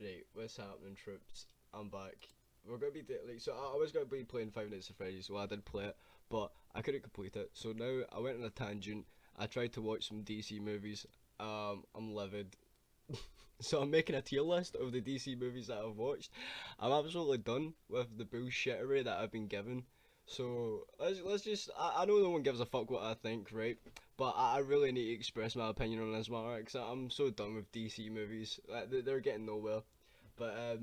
Right, what's happening, troops? I'm back. We're gonna be so I was gonna be playing Five Nights at Freddy's. Well, I did play it, but I couldn't complete it. So now I went on a tangent. I tried to watch some DC movies. I'm livid. So I'm making a tier list of the DC movies that I've watched. I'm absolutely done with the bullshittery that I've been given. So let's just I know no one gives a fuck what I think, right? But I really need to express my opinion on this matter because I'm so done with DC movies. Like, they're getting nowhere. But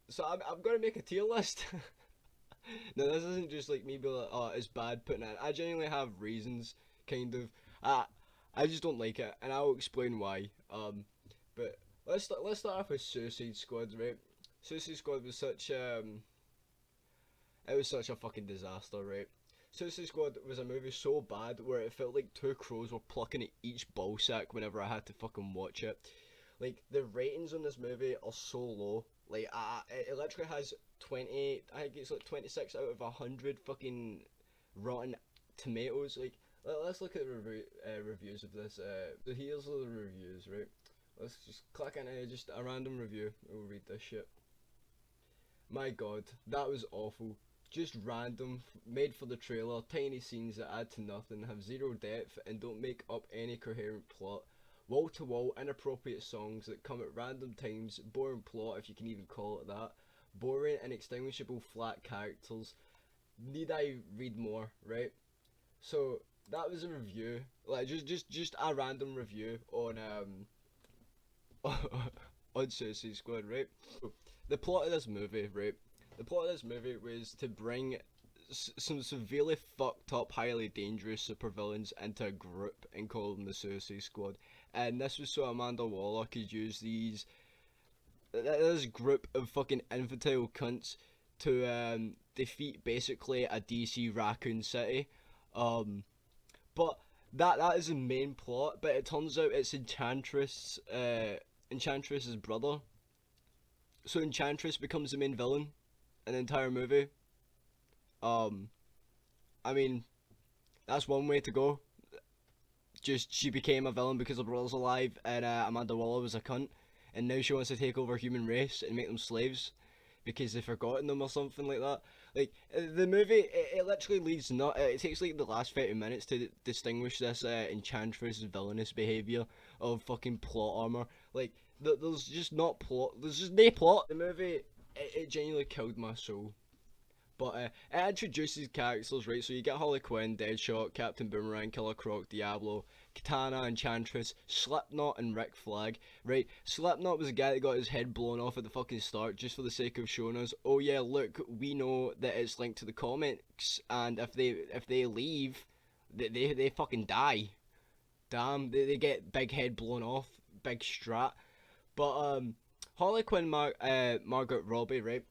so I'm gonna make a tier list. No, this isn't just like me being like, oh, it's bad putting it. I genuinely have reasons, kind of. I I just don't like it, and I'll explain why. But let's start off with Suicide Squad, right? Suicide Squad was such it was such a fucking disaster, right? Suicide Squad was a movie so bad where it felt like two crows were plucking at each ballsack whenever I had to fucking watch it. Like the ratings on this movie are so low. Like it literally has 20. I think it's like 26 out of 100 fucking Rotten Tomatoes. Like let's look at the reviews of this. So here's the reviews, right? Let's just click on just a random review. We'll read this shit. My god, that was awful. Just random, made for the trailer, tiny scenes that add to nothing, have zero depth, and don't make up any coherent plot. Wall to wall, inappropriate songs that come at random times, boring plot if you can even call it that, boring, inextinguishable, flat characters. Need I read more, right? So, that was a review, like just a random review on Suicide Squad, right? The plot of this movie, right? The plot of this movie was to bring some severely fucked up, highly dangerous supervillains into a group and call them the Suicide Squad. And this was so Amanda Waller could use this group of fucking infantile cunts to defeat basically a DC Raccoon City. Um, but that is the main plot. But it turns out it's Enchantress's brother. So Enchantress becomes the main villain in the entire movie. Um, I mean, that's one way to go. Just she became a villain because her brother's alive, and Amanda Waller was a cunt, and now she wants to take over human race and make them slaves because they've forgotten them or something like that. Like the movie, it literally leads not. It takes like the last 30 minutes to distinguish this Enchantress villainous behavior of fucking plot armor. Like there's just not plot. There's just no plot. The movie, it genuinely killed my soul. But it introduces characters, right? So you get Harley Quinn, Deadshot, Captain Boomerang, Killer Croc, Diablo, Katana, Enchantress, Slipknot, and Rick Flag, right? Slipknot was a guy that got his head blown off at the fucking start just for the sake of showing us, oh yeah, look, we know that it's linked to the comics, and if they leave, they fucking die. Damn, they get big head blown off, big strat. But Harley Quinn, Margaret Robbie, right?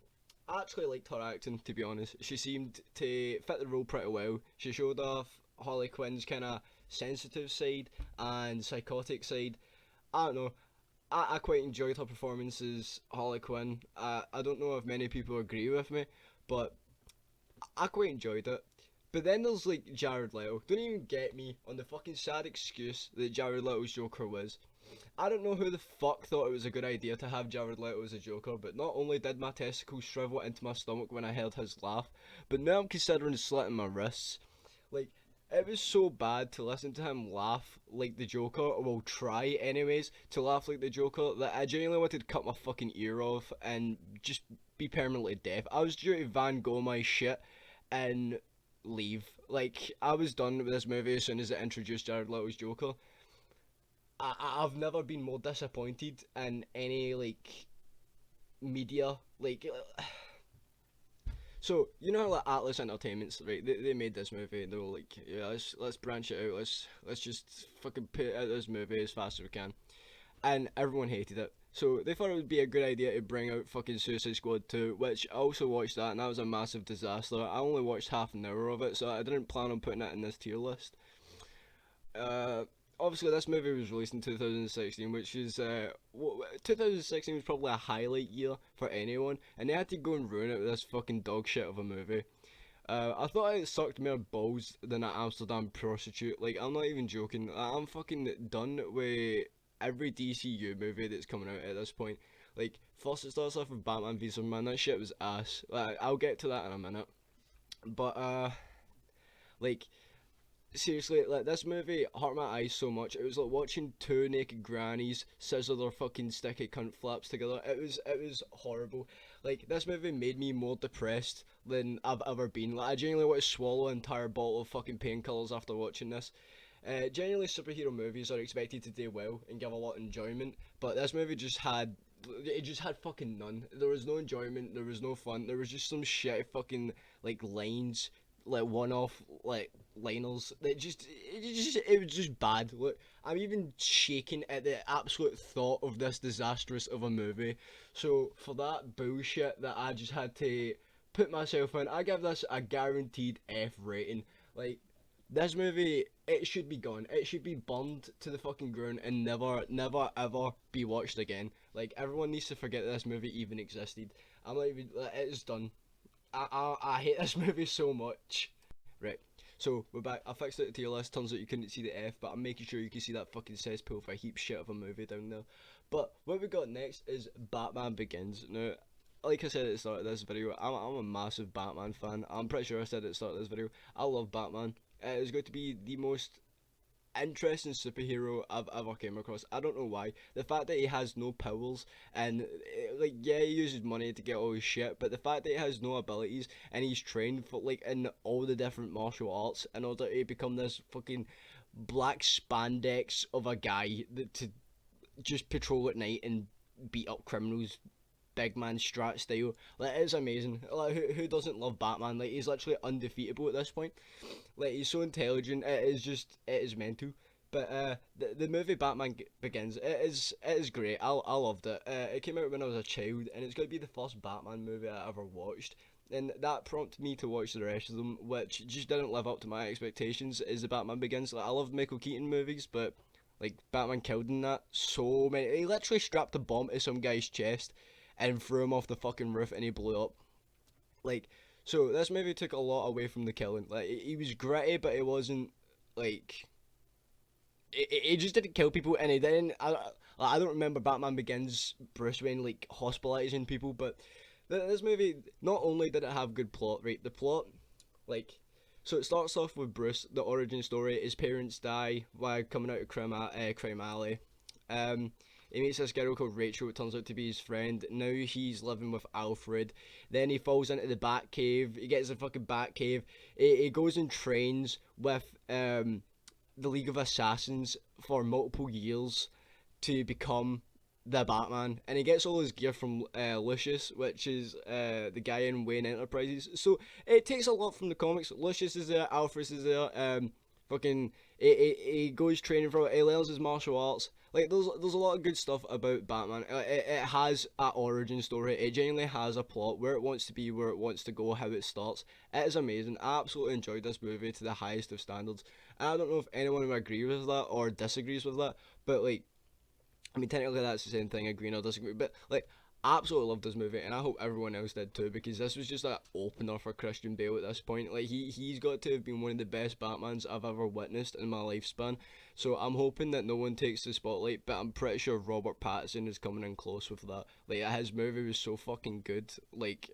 I actually liked her acting, to be honest. She seemed to fit the role pretty well. She showed off Harley Quinn's kind of sensitive side and psychotic side. I don't know. I quite enjoyed her performance as Harley Quinn. I don't know if many people agree with me, but I quite enjoyed it. But then there's like Jared Leto. Don't even get me on the fucking sad excuse that Jared Leto's Joker was. I don't know who the fuck thought it was a good idea to have Jared Leto as a Joker, but not only did my testicles shrivel into my stomach when I heard his laugh, but now I'm considering slitting my wrists. Like, it was so bad to listen to him laugh like the Joker, or well, try anyways, to laugh like the Joker, that I genuinely wanted to cut my fucking ear off and just be permanently deaf. I was due to Van Gogh my shit and leave. Like, I was done with this movie as soon as it introduced Jared Leto's Joker. I've never been more disappointed in any like media so you know like Atlas Entertainment's right, they made this movie and they were like, yeah, let's branch it out, let's just fucking put out this movie as fast as we can, and everyone hated it. So they thought it would be a good idea to bring out fucking Suicide Squad 2, which I also watched that, and that was a massive disaster. I only watched half an hour of it, so I didn't plan on putting it in this tier list. uh, Obviously this movie was released in 2016, which is 2016 was probably a highlight year for anyone, and they had to go and ruin it with this fucking dog shit of a movie. I thought it sucked more balls than an Amsterdam prostitute. Like, I'm not even joking. I'm fucking done with every DCU movie that's coming out at this point. Like, first it starts off with Batman v Superman. That shit was ass. Like, I'll get to that in a minute. But like seriously, like this movie hurt my eyes so much. It was like watching two naked grannies scissor their fucking sticky cunt flaps together. It was horrible. Like this movie made me more depressed than I've ever been. Like I genuinely want to swallow an entire bottle of fucking painkillers after watching this. Generally, superhero movies are expected to do well and give a lot of enjoyment, but this movie just had fucking none. There was no enjoyment. There was no fun. There was just some shit fucking like lines, like one-off like liners. It was just bad. Look, I'm even shaking at the absolute thought of this disastrous of a movie. So for that bullshit that I just had to put myself in, I give this a guaranteed F rating. Like this movie, it should be gone. It should be burned to the fucking ground and never, never, ever be watched again. Like everyone needs to forget that this movie even existed. I'm not even. It is done. I hate this movie so much. Right. So we're back. I fixed it to your list. Turns out you couldn't see the F, but I'm making sure you can see that fucking cesspool for a heap shit of a movie down there. But what we got next is Batman Begins. Now, like I said at the start of this video, I'm a massive Batman fan. I'm pretty sure I said at the start of this video, I love Batman. It is going to be the most interesting superhero I've ever came across. I don't know why. The fact that he has no powers and like yeah, he uses money to get all his shit, but the fact that he has no abilities and he's trained for like in all the different martial arts in order to become this fucking black spandex of a guy that to just patrol at night and beat up criminals big man strat style. Like it's amazing. Like who doesn't love Batman? Like he's literally undefeatable at this point. Like he's so intelligent. It is mental. But the movie Batman Begins, it is great. I loved it. It came out when I was a child, and it's going to be the first Batman movie I ever watched. And that prompted me to watch the rest of them, which just didn't live up to my expectations. Is the Batman Begins? Like I loved Michael Keaton movies, but like Batman killed in that so many. He literally strapped a bomb to some guy's chest and threw him off the fucking roof, and he blew up. Like so, this movie took a lot away from the killing. Like he was gritty, but it wasn't like it just didn't kill people, and he didn't. I don't remember Batman Begins Bruce Wayne like hospitalizing people, but this movie not only did it have good plot, right? The plot, like, so it starts off with Bruce, the origin story. His parents die while coming out of Crime Alley. He meets this girl called Rachel. It turns out to be his friend. Now he's living with Alfred. Then he falls into the Batcave. He gets a fucking Batcave. He goes and trains with the League of Assassins for multiple years to become the Batman, and he gets all his gear from Lucius, which is the guy in Wayne Enterprises. So it takes a lot from the comics. Lucius is there, Alfred is there. Fucking, he goes training for it. He learns his martial arts. Like there's a lot of good stuff about Batman. It has an origin story. It genuinely has a plot, where it wants to be, where it wants to go, how it starts. It is amazing. I absolutely enjoyed this movie to the highest of standards. And I don't know if anyone would agree with that or disagrees with that, but like, I mean, technically that's the same thing, agreeing or disagree. But like, I absolutely loved this movie, and I hope everyone else did too, because this was just an opener for Christian Bale at this point. Like he's got to have been one of the best Batmans I've ever witnessed in my lifespan. So I'm hoping that no one takes the spotlight, but I'm pretty sure Robert Pattinson is coming in close with that. Like his movie was so fucking good. Like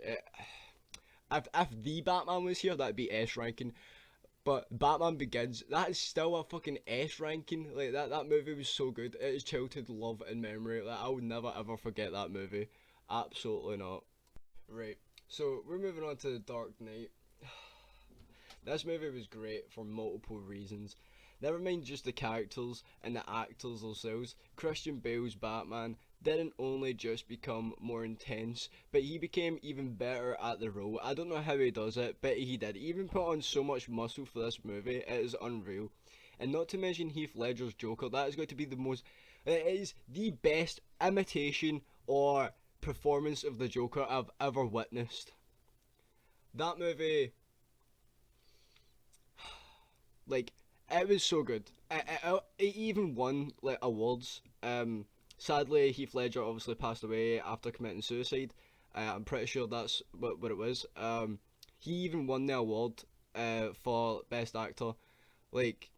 if the Batman was here, that'd be S ranking. But Batman Begins, that is still a fucking S ranking. Like that movie was so good. It is childhood love and memory. Like I would never ever forget that movie. Absolutely not. Right. So we're moving on to The Dark Knight. This movie was great for multiple reasons. Never mind just the characters and the actors themselves. Christian Bale's Batman didn't only just become more intense, but he became even better at the role. I don't know how he does it, but he did. He even put on so much muscle for this movie. It is unreal. And not to mention Heath Ledger's Joker. That is going to be the most. It is the best imitation or performance of the Joker I've ever witnessed. That movie, like, it was so good. It even won like awards. Sadly, Heath Ledger obviously passed away after committing suicide. I'm pretty sure that's what it was. He even won the award for best actor. Like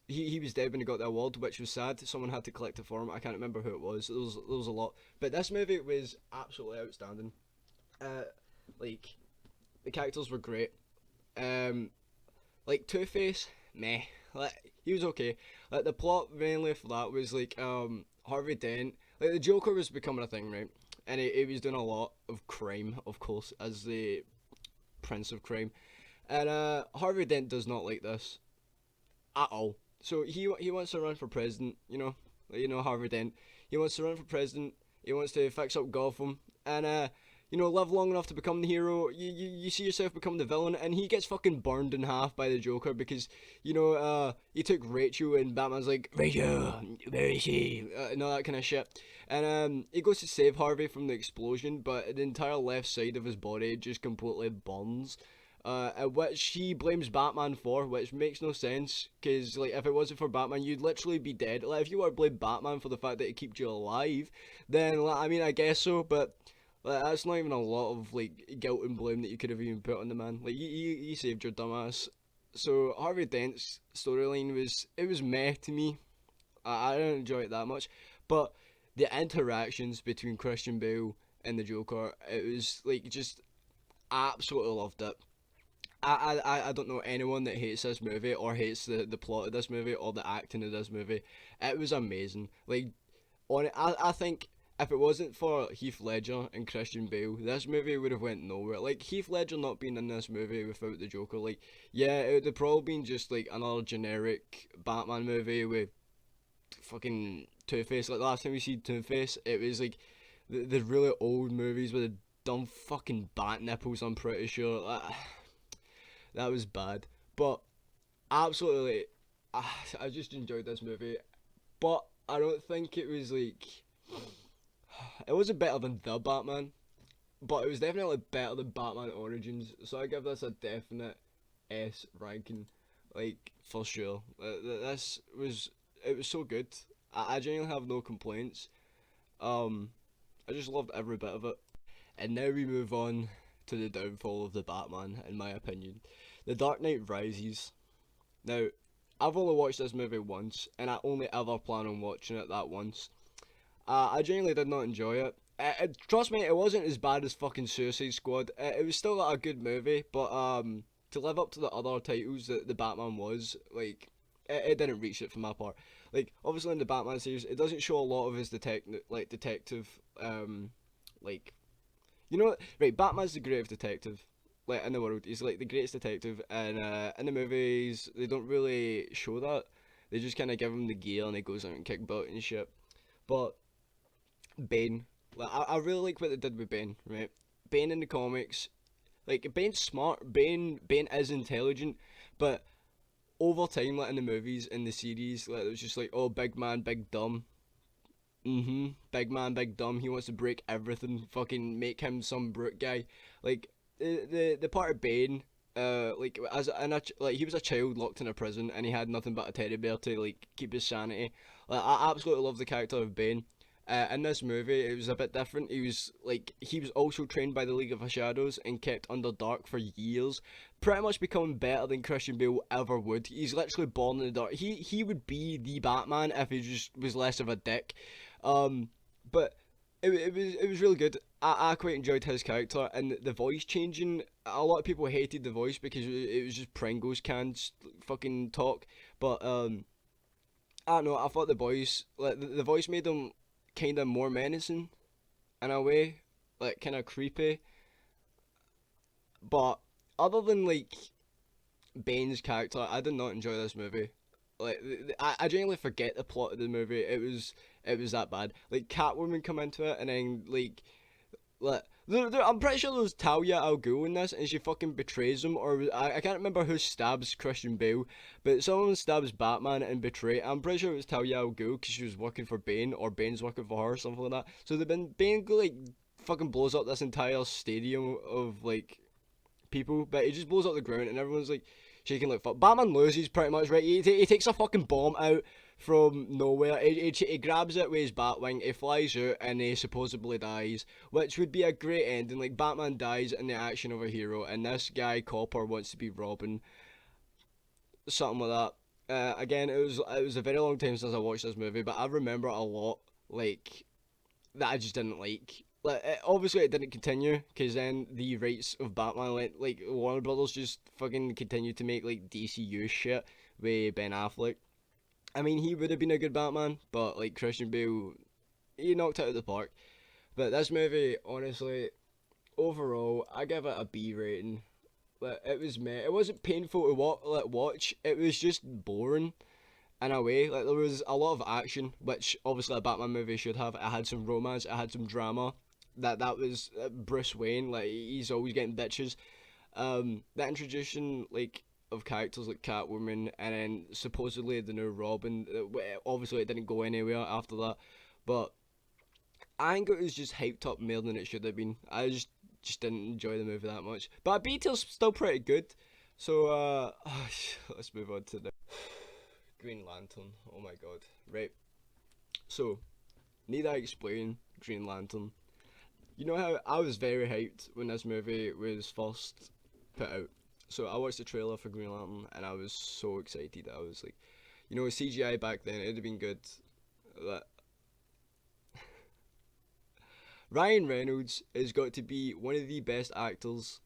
he was dead when he got the award, which was sad. Someone had to collect it for him. I can't remember who it was. There was a lot, but this movie was absolutely outstanding. Uh, like the characters were great. Um, like Two Face, meh. Like he was okay. Like the plot mainly for that was like Harvey Dent. Like the Joker was becoming a thing, right? And he was doing a lot of crime, of course, as the prince of crime. And Harvey Dent does not like this at all. So he wants to run for president. Harvey Dent. He wants to run for president. He wants to fix up Gotham and live long enough to become the hero. You see yourself become the villain, and he gets fucking burned in half by the Joker because he took Rachel, and Batman's like, Rachel, where is she? And all that kind of shit. And he goes to save Harvey from the explosion, but the entire left side of his body just completely burns. Which he blames Batman for, which makes no sense, because, like, if it wasn't for Batman, you'd literally be dead. Like, if you were to blame Batman for the fact that he keeps you alive, then, like, I mean, I guess so, but, like, that's not even a lot of, like, guilt and blame that you could have even put on the man. Like, you saved your dumbass. So, Harvey Dent's storyline it was meh to me. I didn't enjoy it that much, but the interactions between Christian Bale and the Joker, it was, like, just absolutely loved it. I don't know anyone that hates this movie or hates the plot of this movie or the acting of this movie. It was amazing. Like, I think if it wasn't for Heath Ledger and Christian Bale, this movie would have went nowhere. Like, Heath Ledger not being in this movie without the Joker, like, yeah, it would have probably been just like another generic Batman movie with fucking Two Face. Like last time we see Two Face, it was like the really old movies with the dumb fucking bat nipples. I'm pretty sure. That was bad. But absolutely, I just enjoyed this movie. But I don't think it was like it wasn't better than the Batman, but it was definitely better than Batman Origins. So I give this a definite S ranking, like for sure. This was it was so good. I genuinely have no complaints. Um, I just loved every bit of it. And now we move on to the downfall of the Batman, in my opinion. The Dark Knight Rises. Now, I've only watched this movie once, and I only ever plan on watching it that once. I genuinely did not enjoy it. Trust me, it wasn't as bad as fucking Suicide Squad. It was still a good movie, but to live up to the other titles that the Batman was, like, it didn't reach it for my part. Like, obviously in the Batman series, it doesn't show a lot of his detective, like, right? Batman's the greatest detective, like in the world. He's like the greatest detective, and in the movies they don't really show that. They just kind of give him the gear and he goes out and kick butt and shit. But Bane, like I really like what they did with Bane, right? Bane in the comics, like Bane's smart. Bane is intelligent, but over time, like in the movies, in the series, like it was just like, oh, big man, big dumb. Big man, big dumb. He wants to break everything. Fucking make him some brute guy. Like the part of Bane, like like he was a child locked in a prison and he had nothing but a teddy bear to like keep his sanity. Like I absolutely love the character of Bane. In this movie, it was a bit different. He was also trained by the League of Shadows and kept under dark for years, pretty much becoming better than Christian Bale ever would. He's literally born in the dark. He would be the Batman if he just was less of a dick. But it was really good. I quite enjoyed his character and the voice changing. A lot of people hated the voice because it was just Pringles cans fucking talk. But I don't know. I thought the voice like the voice made him kind of more menacing in a way, like kind of creepy. But other than like Bane's character, I did not enjoy this movie. Like I genuinely forget the plot of the movie. It was that bad. Like Catwoman come into it and then like I'm pretty sure there was Talia al Ghul in this, and she fucking betrays him, or I can't remember who stabs Christian Bale, but someone stabs Batman and betray. I'm pretty sure it was Talia al Ghul because she was working for Bane, or Bane's working for her, something like that. So they've been Bane like fucking blows up this entire stadium of like people, but he just blows up the ground and everyone's like shaking like fuck. Batman loses pretty much, right? He takes a fucking bomb out from nowhere. He grabs it with his Batwing, he flies out, and he supposedly dies, which would be a great ending. Like, Batman dies in the action of a hero, and this guy, Copper, wants to be Robin, something like that. Again, it was a very long time since I watched this movie, but I remember a lot like that I just didn't like. Like obviously it didn't continue because then the rights of Batman went like Warner Brothers just fucking continued to make like DCU shit with Ben Affleck. I mean, he would have been a good Batman, but like Christian Bale, he knocked it out of the park. But this movie, honestly, overall, I give it a B rating. Like, it was meh. It wasn't painful to watch. It was just boring in a way. Like there was a lot of action, which obviously a Batman movie should have. It had some romance. It had some drama. That was Bruce Wayne. Like he's always getting bitches. The introduction of characters like Catwoman and then supposedly the new Robin. Obviously, it didn't go anywhere after that, but I think it was just hyped up more than it should have been. I just didn't enjoy the movie that much. But Beatles still pretty good. So let's move on to the Green Lantern. Oh my god. Right. So, need I explain Green Lantern? You know how I was very hyped when this movie was first put out. So I watched the trailer for Green Lantern and I was so excited. I was like, CGI back then it'd have been good. That Ryan Reynolds has got to be one of the best actors.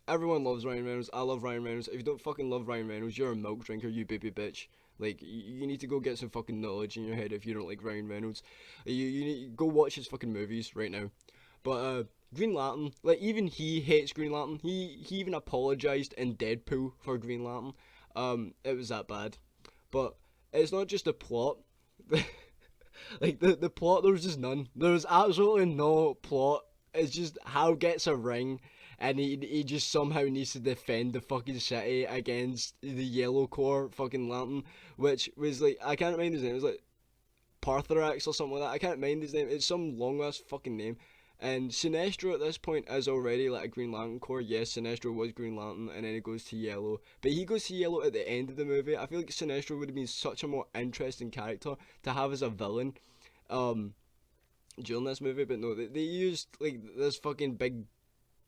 Everyone loves Ryan Reynolds. I love Ryan Reynolds. If you don't fucking love Ryan Reynolds, you're a milk drinker, you baby bitch. Like, you need to go get some fucking knowledge in your head if you don't like Ryan Reynolds. You need to go watch his fucking movies right now. But Green Lantern, like even he hates Green Lantern. He even apologized in Deadpool for Green Lantern. It was that bad. But it's not just the plot. Like the plot, there was just none. There was absolutely no plot. It's just Hal gets a ring, and he just somehow needs to defend the fucking city against the Yellow Corps fucking Lantern, which was like I can't remember his name. It was like Partherax or something like that. I can't mind his name. It's some long ass fucking name. And Sinestro at this point is already like a Green Lantern Corps. Yes, Sinestro was Green Lantern, and then he goes to Yellow. But he goes to Yellow at the end of the movie. I feel like Sinestro would have been such a more interesting character to have as a villain, um, during this movie. But no, they used like this fucking big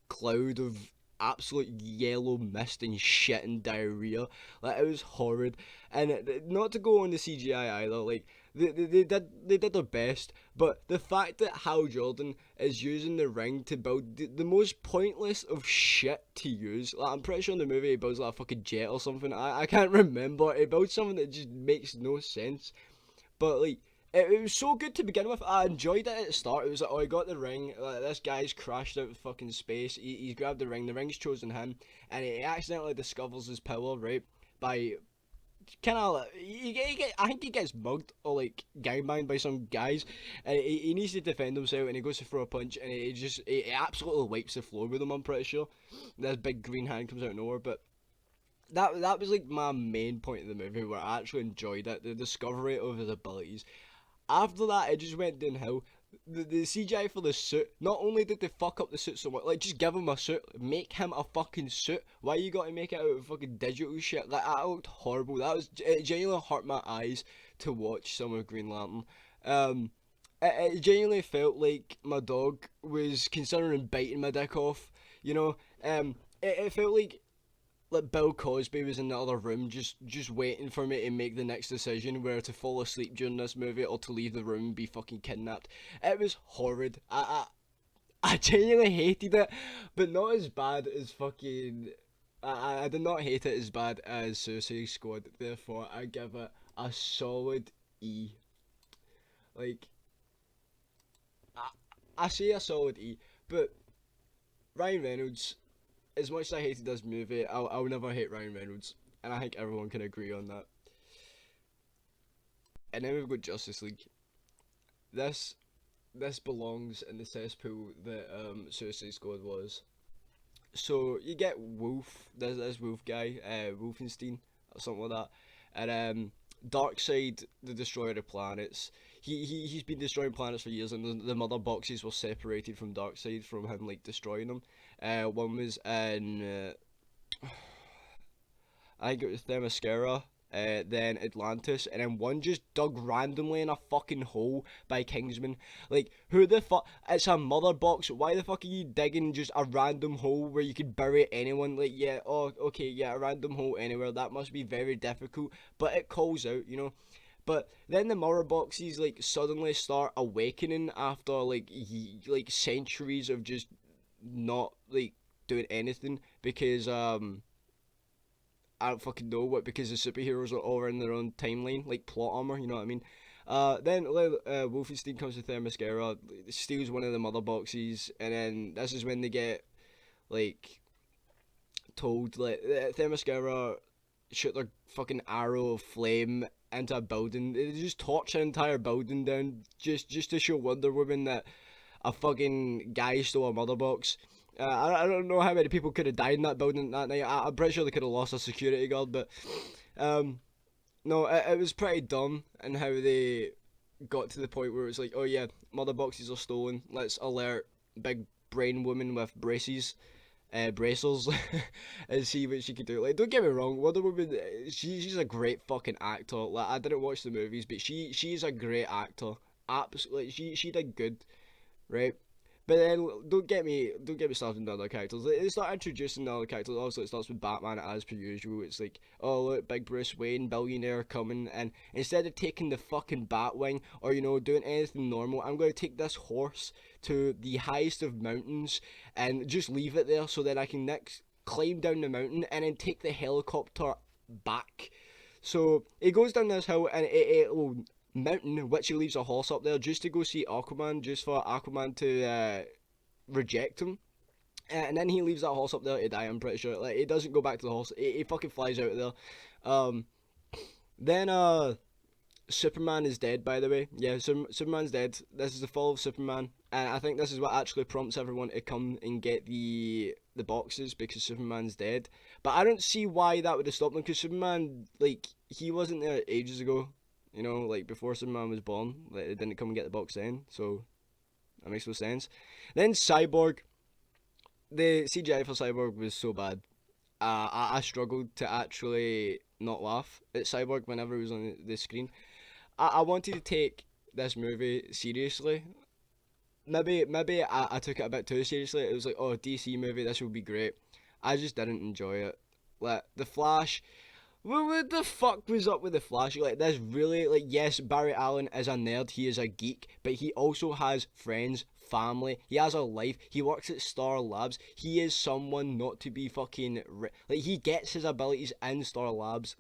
cloud of absolute yellow mist and shit and diarrhea. Like it was horrid, and not to go on the CGI either. Like they did their best, but the fact that Hal Jordan is using the ring to build the most pointless of shit to use. Like I'm pretty sure in the movie he builds like a fucking jet or something. I can't remember. He builds something that just makes no sense. But like it was so good to begin with. I enjoyed it at the start. It was like, oh, he got the ring. Like, this guy's crashed out of fucking space. He's grabbed the ring. The ring's chosen him, and he accidentally discovers his power, right? By kind of, I think he gets mugged or like gangbanged by some guys, and he needs to defend himself. And he goes to throw a punch, and he absolutely wipes the floor with him. I'm pretty sure. This big green hand comes out of nowhere, but that was like my main point of the movie where I actually enjoyed it, the discovery of his abilities. After that, it just went downhill. The CGI for the suit, not only did they fuck up the suit so much, like just give him a suit, make him a fucking suit. Why you gotta make it out of fucking digital shit? Like that looked horrible. It genuinely hurt my eyes to watch some of Green Lantern. It genuinely felt like my dog was considering biting my dick off. You know, it felt like Bill Cosby was in the other room, just waiting for me to make the next decision, whether to fall asleep during this movie or to leave the room and be fucking kidnapped. It was horrid. I genuinely hated it, but not as bad as fucking. I did not hate it as bad as Suicide Squad. Therefore, I give it a solid E. Like I say a solid E, but Ryan Reynolds, as much as I hated this movie, I'll never hate Ryan Reynolds, and I think everyone can agree on that. And then we've got Justice League. This this belongs in the cesspool that Suicide Squad was. So you get Wolf, this Wolf guy, Wolfenstein or something like that, and Darkseid, the destroyer of planets. He's been destroying planets for years, and the mother boxes were separated from Darkseid from him like destroying them. One was in I think it was Themyscira, then Atlantis, and then one just dug randomly in a fucking hole by Kingsman. Like, who the fuck? It's a mother box. Why the fuck are you digging just a random hole where you could bury anyone? Like, yeah, oh, okay, yeah, a random hole anywhere. That must be very difficult, but it calls out, you know. But then the mirror boxes like suddenly start awakening after like centuries of just not like doing anything because I don't fucking know what, because the superheroes are all in their own timeline, like plot armor, you know what I mean? Then Wolfenstein comes to Themyscira, steals one of the mother boxes, and then this is when they get like told like Themyscira shoot their fucking arrow of flame into a building. They just torch an entire building down just to show Wonder Woman that a fucking guy stole a mother box. I don't know how many people could have died in that building that night. I'm pretty sure they could have lost a security guard, but um, no, it was pretty dumb and how they got to the point where it was like, oh yeah, mother boxes are stolen. Let's alert big brain woman with braces, bracers, and see what she could do. Like, don't get me wrong, Wonder Woman, she's a great fucking actor. Like, I didn't watch the movies, but she's a great actor. Absolutely, she did good, right? But then don't get me started on the other characters. They start introducing the other characters. Also, it starts with Batman as per usual. It's like, oh look, big Bruce Wayne, billionaire coming, and instead of taking the fucking Batwing or doing anything normal, I'm going to take this horse to the highest of mountains and just leave it there so that I can next climb down the mountain and then take the helicopter back. So he goes down this hill and it mountain, which he leaves a horse up there just to go see Aquaman, just for Aquaman to reject him. And then he leaves that horse up there to die, I'm pretty sure. Like, he doesn't go back to the horse. He fucking flies out of there. Then Superman is dead, by the way. Yeah, Superman's dead. This is the fall of Superman. And I think this is what actually prompts everyone to come and get the boxes, because Superman's dead. But I don't see why that would have stopped them, because Superman, like, he wasn't there ages ago. Like before Superman was born, like, they didn't come and get the box then, so that makes no sense. Then Cyborg, the CGI for Cyborg was so bad. I struggled to actually not laugh at Cyborg whenever he was on the screen. I wanted to take this movie seriously. Maybe I took it a bit too seriously. It was like, oh, DC movie, this will be great. I just didn't enjoy it. Like, The Flash, what the fuck was up with the Flash? Like, this really, like, yes, Barry Allen is a nerd, he is a geek, but he also has friends, family, he has a life, he works at Star Labs, he is someone not to be fucking, like, he gets his abilities in Star Labs,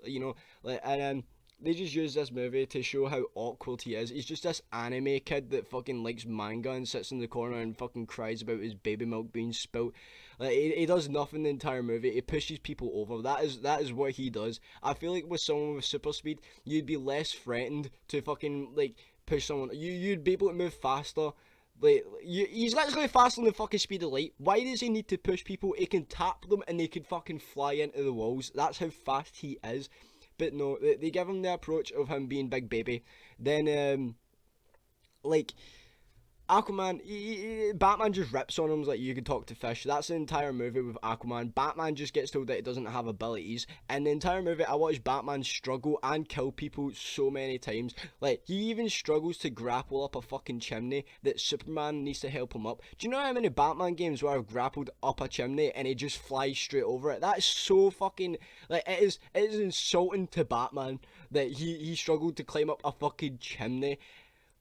like, and they just use this movie to show how awkward he is. He's just this anime kid that fucking likes manga and sits in the corner and fucking cries about his baby milk being spilt. Like, he does nothing the entire movie. He pushes people over. That is what he does. I feel like with someone with super speed, you'd be less threatened to fucking like push someone. You'd be able to move faster. Like, he's literally faster than the fucking speed of light. Why does he need to push people? He can tap them and they can fucking fly into the walls. That's how fast he is. But no, they give him the approach of him being Big Baby. Then, like, Aquaman, Batman just rips on him like, you can talk to fish. That's the entire movie with Aquaman. Batman just gets told that he doesn't have abilities. And the entire movie, I watched Batman struggle and kill people so many times. Like, he even struggles to grapple up a fucking chimney that Superman needs to help him up. Do you know how many Batman games where I've grappled up a chimney and he just flies straight over it? That is so fucking, like, it is insulting to Batman that he struggled to climb up a fucking chimney.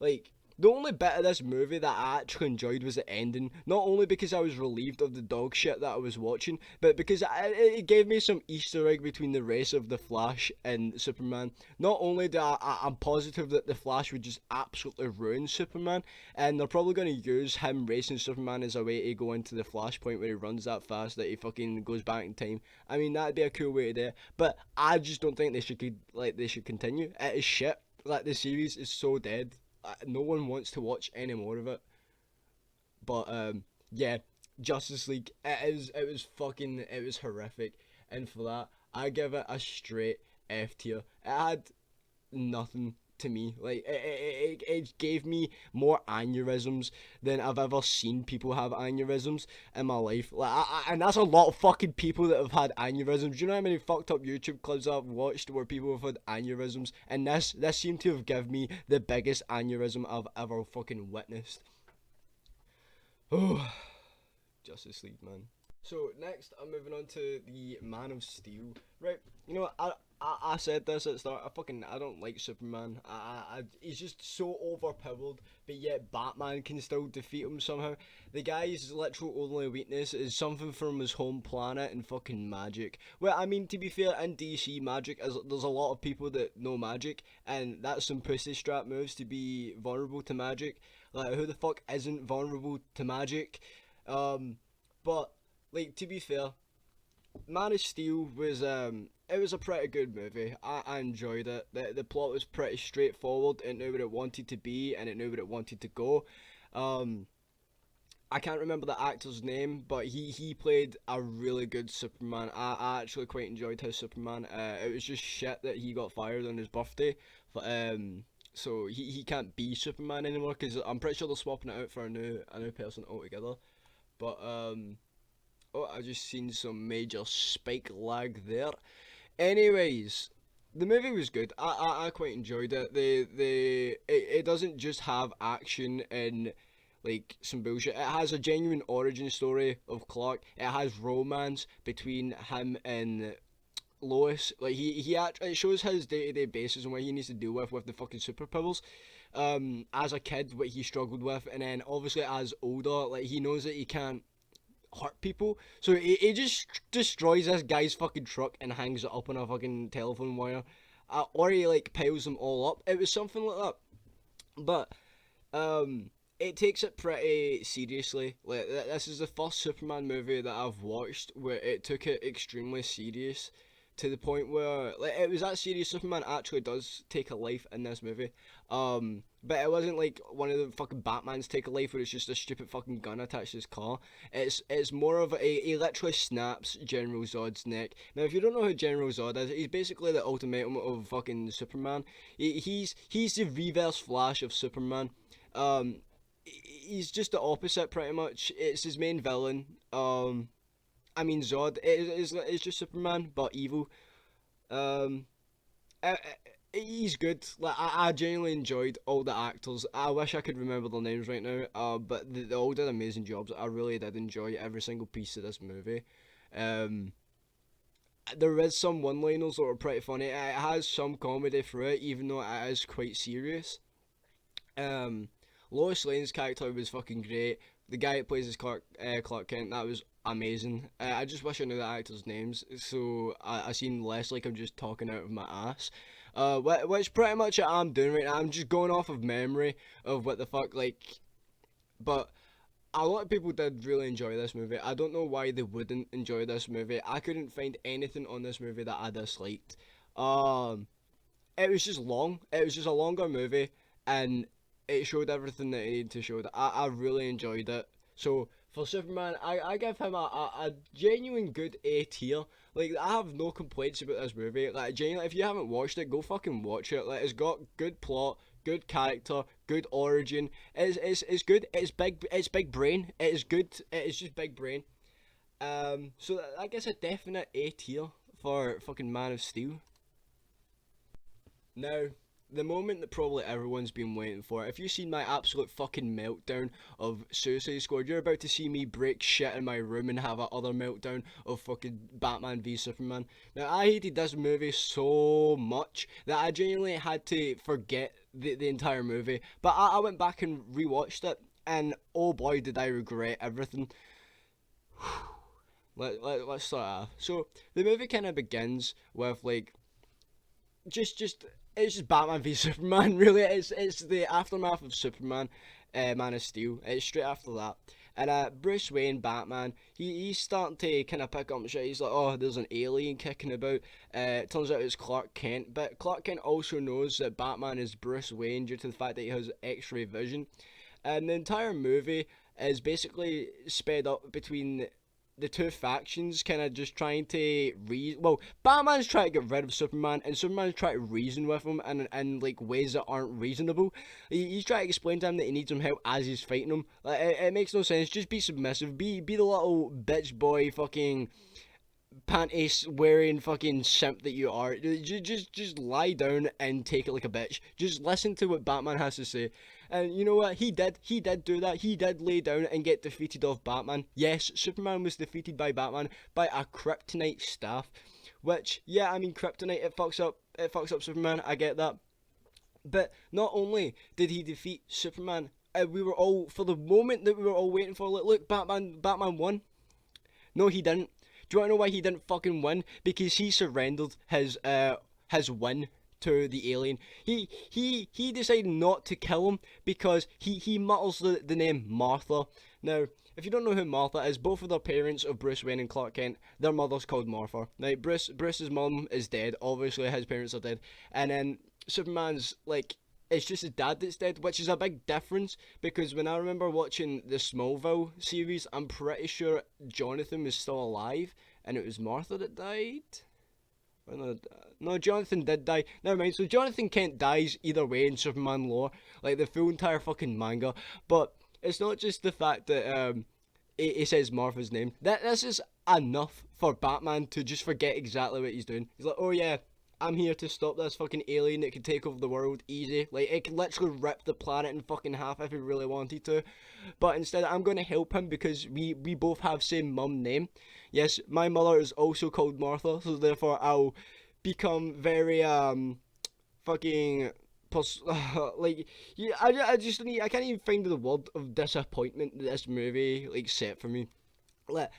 Like, the only bit of this movie that I actually enjoyed was the ending. Not only because I was relieved of the dog shit that I was watching, but because it gave me some Easter egg between the race of the Flash and Superman. Not only do I'm positive that the Flash would just absolutely ruin Superman, and they're probably going to use him racing Superman as a way to go into the Flashpoint where he runs that fast that he fucking goes back in time. I mean, that'd be a cool way to do it, but I just don't think they should continue. It is shit. Like, the series is so dead. No one wants to watch any more of it. But yeah, Justice League. It was horrific, and for that, I give it a straight F tier. It had nothing to me. Like it gave me more aneurysms than I've ever seen people have aneurysms in my life. Like and that's a lot of fucking people that have had aneurysms. Do you know how many fucked up YouTube clips I've watched where people have had aneurysms? And this seemed to have given me the biggest aneurysm I've ever fucking witnessed. Oh, Justice League, man. So next, I'm moving on to the Man of Steel. Right, you know, I said this at the start. I don't like Superman. He's just so overpowered, but yet Batman can still defeat him somehow. The guy's literal only weakness is something from his home planet and fucking magic. Well, I mean, to be fair, in DC, magic is there's a lot of people that know magic, and that's some pussy strap moves to be vulnerable to magic. Like, who the fuck isn't vulnerable to magic? But like, to be fair, Man of Steel was it was a pretty good movie. I enjoyed it. The plot was pretty straightforward. It knew what it wanted to be and it knew what it wanted to go. I can't remember the actor's name, but he played a really good Superman. I actually quite enjoyed his Superman. It was just shit that he got fired on his birthday. But so he can't be Superman anymore because I'm pretty sure they're swapping it out for a new person altogether. But oh, I just seen some major spike lag there. Anyways, the movie was good. I quite enjoyed it. It doesn't just have action and like some bullshit. It has a genuine origin story of Clark. It has romance between him and Lois. Like it shows his day-to-day basis and what he needs to deal with the fucking superpowers. As a kid, what he struggled with, and then obviously as older, like he knows that he can't hurt people. So he just destroys this guy's fucking truck and hangs it up on a fucking telephone wire. Or he like piles them all up. It was something like that. But it takes it pretty seriously. Like this is the first Superman movie that I've watched where it took it extremely serious to the point where like it was that serious. Superman actually does take a life in this movie. But it wasn't like one of the fucking Batman's take a life where it's just a stupid fucking gun attached to his car. It's more of he literally snaps General Zod's neck. Now if you don't know who General Zod is, he's basically the ultimatum of fucking Superman. He's the reverse Flash of Superman. He's just the opposite pretty much. It's his main villain. I mean Zod is just Superman but evil. Um, he's good. Like I genuinely enjoyed all the actors. I wish I could remember their names right now. But they all did amazing jobs. I really did enjoy every single piece of this movie. Um, there is some one-liners that are pretty funny. It has some comedy through it, even though it is quite serious. Um, Lois Lane's character was fucking great. The guy that plays as Clark Kent, that was amazing. I just wish I knew the actors' names, so I seem less like I'm just talking out of my ass. Which pretty much I'm doing right now. I'm just going off of memory of what the fuck, like. But a lot of people did really enjoy this movie. I don't know why they wouldn't enjoy this movie. I couldn't find anything on this movie that I disliked. Um, it was just long. It was just a longer movie, and it showed everything that it needed to show. I really enjoyed it. So for Superman, I give him a genuine good A tier. Like I have no complaints about this movie. Like genuinely, if you haven't watched it, go fucking watch it. Like it's got good plot, good character, good origin. It's good. It's big brain. It is good. It is just big brain. So I guess a definite A tier for fucking Man of Steel. Now, the moment that probably everyone's been waiting for. If you've seen my absolute fucking meltdown of Suicide Squad, you're about to see me break shit in my room and have another meltdown of fucking Batman v Superman. Now, I hated this movie so much that I genuinely had to forget the entire movie. But I went back and rewatched it, and oh boy, did I regret everything. Let's start off. So, the movie kind of begins with, like, just it's just Batman v Superman. Really, it's the aftermath of Superman, Man of Steel. It's straight after that, and Bruce Wayne, Batman. He's starting to kind of pick up shit. He's like, oh, there's an alien kicking about. It turns out it's Clark Kent, but Clark Kent also knows that Batman is Bruce Wayne due to the fact that he has X-ray vision, and the entire movie is basically sped up between the two factions kind of just trying to well, Batman's trying to get rid of Superman, and Superman's trying to reason with him and like ways that aren't reasonable. He's trying to explain to him that he needs some help as he's fighting him. Like it makes no sense. Just be submissive. Be the little bitch boy fucking panties wearing fucking simp that you are. Just lie down and take it like a bitch. Just listen to what Batman has to say. And you know what? He did do that. He did lay down and get defeated off Batman. Yes, Superman was defeated by Batman by a kryptonite staff. Which, yeah, I mean kryptonite, it fucks up Superman, I get that. But not only did he defeat Superman, we were all, for the moment that we were all waiting for, like, look, Batman won. No, he didn't. Do you want to know why he didn't fucking win? Because he surrendered his win to the alien. He decided not to kill him because he mutters the name Martha. Now, if you don't know who Martha is, both of the parents of Bruce Wayne and Clark Kent, their mother's called Martha. Now, Bruce's mum is dead. Obviously, his parents are dead. And then Superman's, like, it's just his dad that's dead, which is a big difference because when I remember watching the Smallville series, I'm pretty sure Jonathan was still alive and it was Martha that died. Or no, Jonathan did die. Never mind. So Jonathan Kent dies either way in Superman lore, like the full entire fucking manga. But it's not just the fact that it says Martha's name. This is enough for Batman to just forget exactly what he's doing. He's like, oh yeah, I'm here to stop this fucking alien that could take over the world easy. Like, it could literally rip the planet in fucking half if it really wanted to. But instead, I'm going to help him because we both have same mum name. Yes, my mother is also called Martha, so therefore I'll become very, fucking... like, yeah, I just need... I can't even find the word of disappointment that this movie, like, set for me. Like,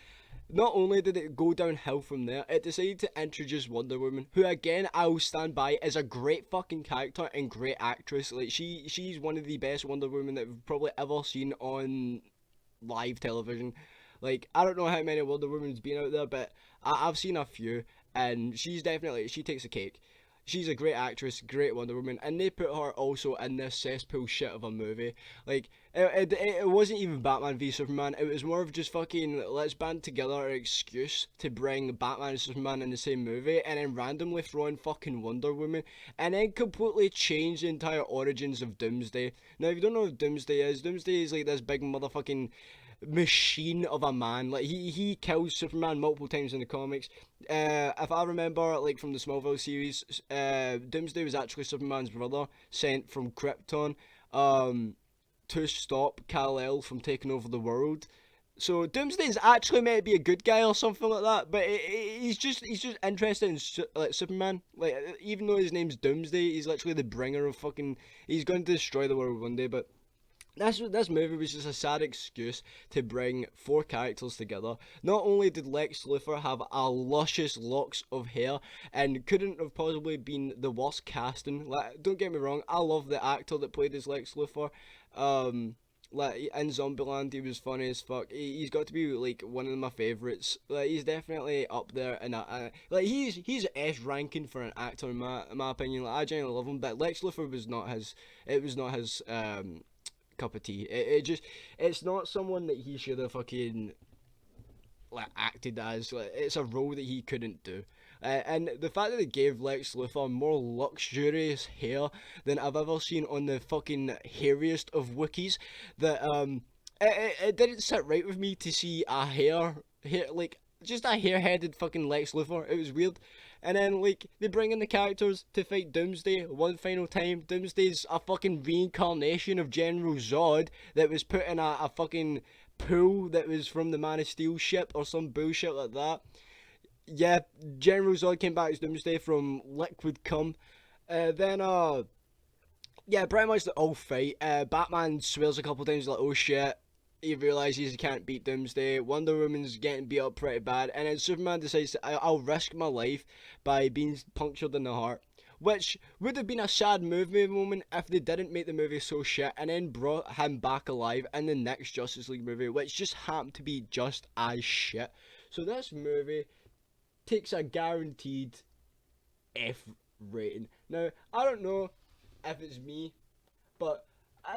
not only did it go downhill from there, it decided to introduce Wonder Woman, who again I will stand by is a great fucking character and great actress. Like she's one of the best Wonder Women that we've probably ever seen on live television. Like I don't know how many Wonder Women's been out there, but I've seen a few, and she takes a cake. She's a great actress, great Wonder Woman, and they put her also in this cesspool shit of a movie. Like, it wasn't even Batman v Superman, it was more of just fucking, let's band together an excuse to bring Batman and Superman in the same movie, and then randomly throw in fucking Wonder Woman, and then completely change the entire origins of Doomsday. Now, if you don't know what Doomsday is like this big motherfucking machine of a man. Like he kills Superman multiple times in the comics. If I remember, like from the Smallville series, Doomsday was actually Superman's brother sent from Krypton, to stop Kal-El from taking over the world. So Doomsday is actually meant to be a good guy or something like that, but he's just interested in like Superman. Like even though his name's Doomsday, he's literally the bringer of fucking. He's going to destroy the world one day, but. This movie was just a sad excuse to bring four characters together. Not only did Lex Luthor have a luscious locks of hair and couldn't have possibly been the worst casting. Like, don't get me wrong, I love the actor that played as Lex Luthor. Like in Zombieland, he was funny as fuck. He's got to be like one of my favorites. Like he's definitely up there, and like he's S ranking for an actor in my opinion. Like I genuinely love him, but Lex Luthor was not his. It was not his cup of tea. It's not someone that he should have fucking like acted as. Like, it's a role that he couldn't do. And the fact that they gave Lex Luthor more luxurious hair than I've ever seen on the fucking hairiest of Wookiees, that it didn't sit right with me to see a hair like just a hair-headed fucking Lex Luthor. It was weird. And then, like, they bring in the characters to fight Doomsday one final time. Doomsday's a fucking reincarnation of General Zod that was put in a fucking pool that was from the Man of Steel ship or some bullshit like that. Yeah, General Zod came back as Doomsday from liquid cum. Yeah, pretty much the whole fight. Batman swears a couple times like, oh shit, he realizes he can't beat Doomsday. Wonder Woman's getting beat up pretty bad, and then Superman decides I'll risk my life by being punctured in the heart, which would have been a sad movie moment if they didn't make the movie so shit and then brought him back alive in the next Justice League movie, which just happened to be just as shit. So this movie takes a guaranteed F rating. Now, I don't know if it's me, but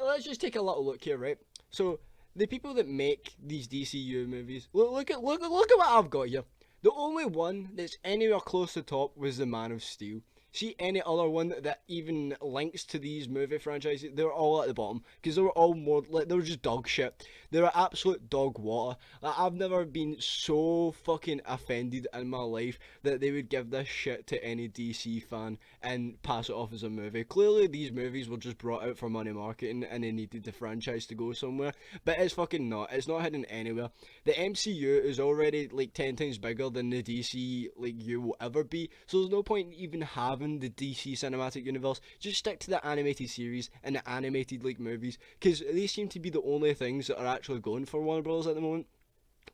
let's just take a little look here, right? So the people that make these DCU movies, look at what I've got here. The only one that's anywhere close to top was the Man of Steel. See any other one that even links to these movie franchises, they're all at the bottom because they were all more like they were just dog shit. They were absolute dog water. Like, I've never been so fucking offended in my life that they would give this shit to any DC fan and pass it off as a movie. Clearly, these movies were just brought out for money marketing and they needed the franchise to go somewhere, but it's fucking not. It's not heading anywhere. The MCU is already like 10 times bigger than the DC like you will ever be, so there's no point in even having the DC cinematic universe. Just stick to the animated series and the animated like movies, because they seem to be the only things that are actually going for Warner Bros at the moment.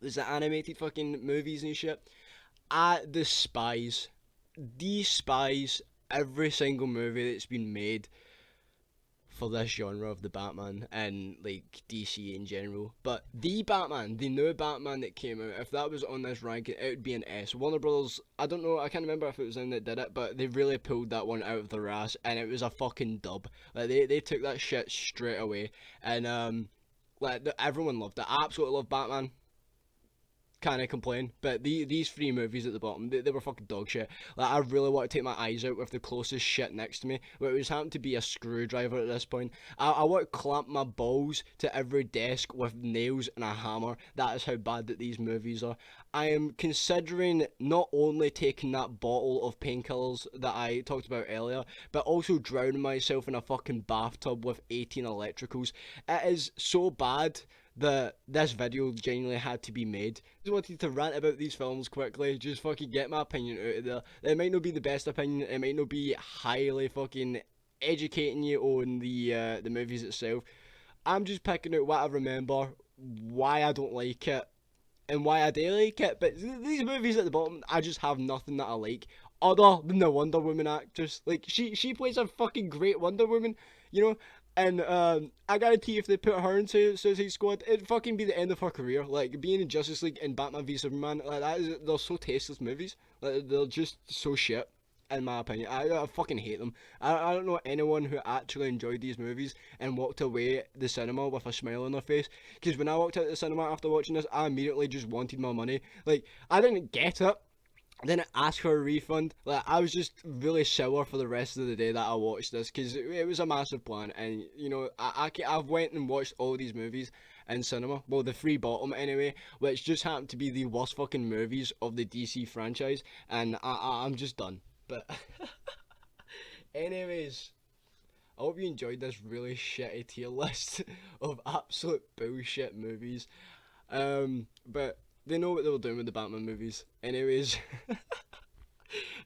There's the animated fucking movies and shit. I despise every single movie that's been made for this genre of the Batman and like DC in general. But the Batman, the new Batman that came out, if that was on this ranking, it would be an S. Warner Brothers, I don't know, I can't remember if it was them that did it, but they really pulled that one out of their ass, and it was a fucking dub. Like they took that shit straight away, and everyone loved it. I absolutely love Batman. Can't I complain? But these three movies at the bottom, they were fucking dog shit. Like, I really want to take my eyes out with the closest shit next to me, but it was happened to be a screwdriver at this point. I want to clamp my balls to every desk with nails and a hammer. That is how bad that these movies are. I am considering not only taking that bottle of painkillers that I talked about earlier, but also drowning myself in a fucking bathtub with 18 electricals. It is so bad that this video genuinely had to be made. Just wanted to rant about these films quickly, just fucking get my opinion out of there. It might not be the best opinion, it might not be highly fucking educating you on the movies itself. I'm just picking out what I remember, why I don't like it, and why I do like it. But these movies at the bottom, I just have nothing that I like other than the Wonder Woman actress. Like, she plays a fucking great Wonder Woman, you know. And I guarantee if they put her into Suicide Squad, it'd fucking be the end of her career. Like, being in Justice League and Batman v Superman, like they're so tasteless movies. Like, they're just so shit, in my opinion. I fucking hate them. I don't know anyone who actually enjoyed these movies and walked away the cinema with a smile on their face. Because when I walked out the cinema after watching this, I immediately just wanted my money. Like, I didn't get it. I didn't ask for a refund. Like, I was just really sour for the rest of the day that I watched this, because it was a massive plan. And you know, I've went and watched all these movies in cinema, well, the three bottom anyway, which just happened to be the worst fucking movies of the DC franchise, and I'm just done. But anyways, I hope you enjoyed this really shitty tier list of absolute bullshit movies. But they know what they were doing with the Batman movies. Anyways, I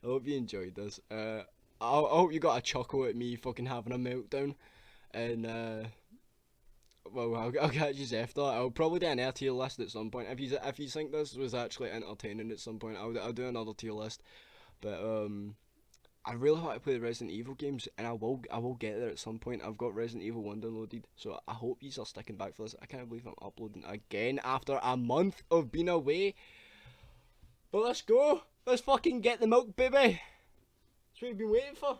hope you enjoyed this. I hope you got a chuckle at me fucking having a meltdown. And, well, I'll catch you after. I'll probably do an air tier list at some point. If you think this was actually entertaining at some point, I'll do another tier list. But, I really want to play the Resident Evil games, and I will get there at some point. I've got Resident Evil 1 downloaded, so I hope you are sticking back for this. I can't believe I'm uploading again after a month of being away. But let's go. Let's fucking get the milk, baby. That's what we've been waiting for.